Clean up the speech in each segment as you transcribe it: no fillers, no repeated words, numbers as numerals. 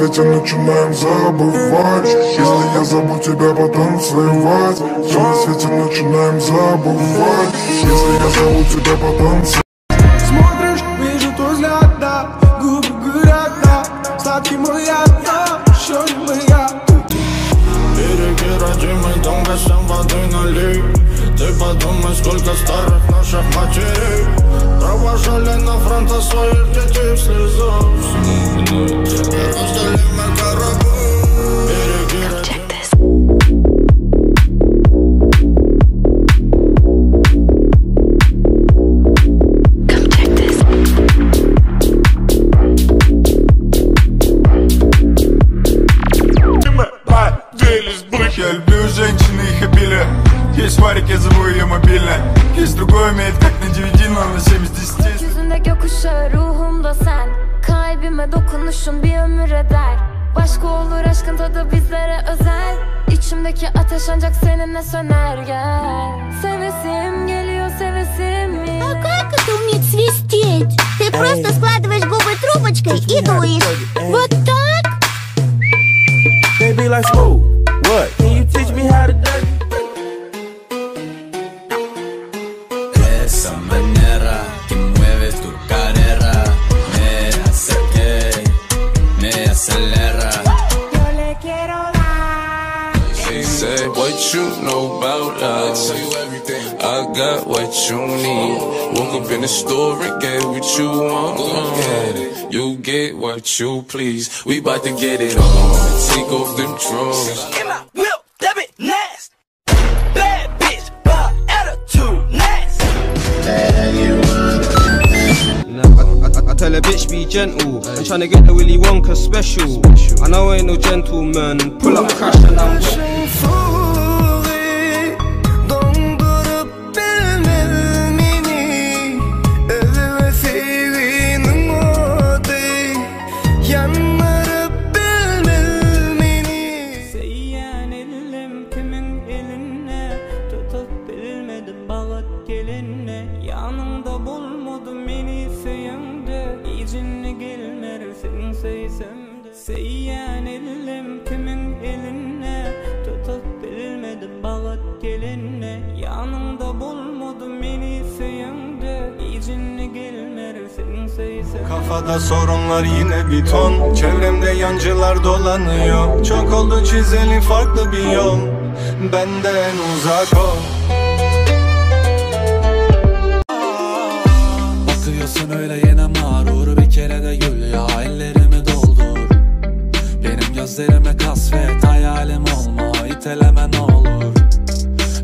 свете начинаем забывать. Если я забыл тебя потанцевать, все на свете начинаем забывать. Если я зову тебя потанцевать. Смотришь, вижу твой взгляд, да, губы горят, да, сладкий мой яд, да, еще не моя. Береги родимый дом, гостям воды налей. Ты подумай, сколько старых наших матерей провожали на фронта своих детей в слезах. Разделимы корабли. Береги родимый. Я люблю женщин, их обилие. Есть варик, я зову ее мобильная. Есть другой умеет, как на DVD, но на 7 из 10. Yüzünde gökkuşağı, ruhumda sen. Kalbime dokunuşun bir ömür eder. Başka olur aşkın tadı bizlere özel. İçimdeki ateş ancak seninle söner, gel. Sevesim geliyor, sevesim mi? А как это уметь свистеть? Ты просто складываешь губы трубочкой и дуешь. Вот так? Baby like smooth, what? Can you teach me how to do it? Esa manera que mueves tu cadera me hace gay, me acelera. Yo le quiero dar. She said, what you know about love? I got what you need. Woke up in the store and get what you want. You get what you please. We bout to get it on. Take off them drawers. In my whip, that bit nasty. Bad bitch, but attitude nasty. I tell a bitch be gentle. I'm tryna get the Willy Wonka special. I know I ain't no gentleman. Pull up, crash and I'm yanımda bulmadım beni seyimde. İzinle gelmersin seysemde. Seyyen elim kimin eline, tutup bilmedim bağıt gelinle. Yanımda bulmadım beni seyimde. İzinle gelmersin seysemde. Kafada sorunlar yine bir ton. Çevremde yancılar dolanıyor. Çok oldu çizeli farklı bir yol. Benden uzak ol. Bakıyorsun öyle yine mağrur, bir kere de gül ya, ellerimi doldur. Benim gözlerime kasvet, hayalim olma, iteleme ne olur.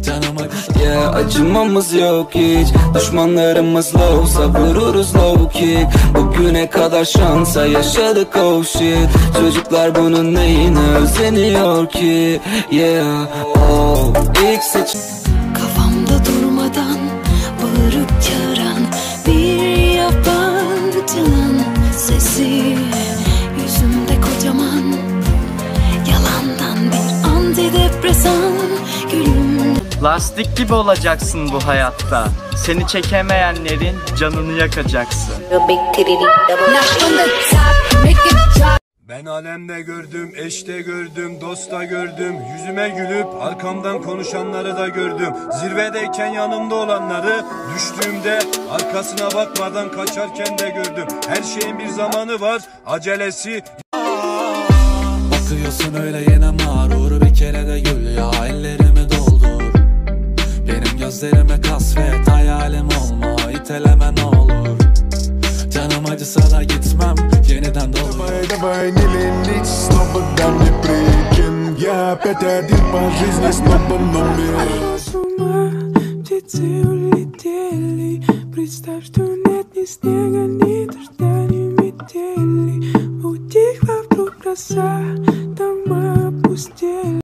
Canıma yeah, acımamız yok hiç. Düşmanlarımız lowsa vururuz low kick. Bugüne kadar şansa yaşadık oh shit. Çocuklar bunun neyine özeniyor ki? Yeah, oh, ilk seç. Kafamda durmadan bağırıp çağıran bir yabancının sesi. Yüzümde kocaman yalandan bir antidepresan gülüm. Lastik gibi olacaksın bu hayatta. Seni çekemeyenlerin canını yakacaksın. Ben alemde gördüm, eşte gördüm, dosta gördüm. Yüzüme gülüp arkamdan konuşanları da gördüm. Zirvedeyken yanımda olanları, düştüğümde arkasına bakmadan kaçarken de gördüm. Her şeyin bir zamanı var, acelesi. bakıyorsun öyle yine mağrur, bir kere de gül ya, ellerimi doldur. Benim gözlerime kasvet, hayalim olma, iteleme ne olur. Canım acısa da gitmem, yeniden doluyor. Давай, не ленись, снова дам мне причин. Я опять один по жизни, снова номер. С ума птицы улетели. Представь, что нет ни снега, ни дождя, ни метели. Утихла вдруг роса, дома опустели.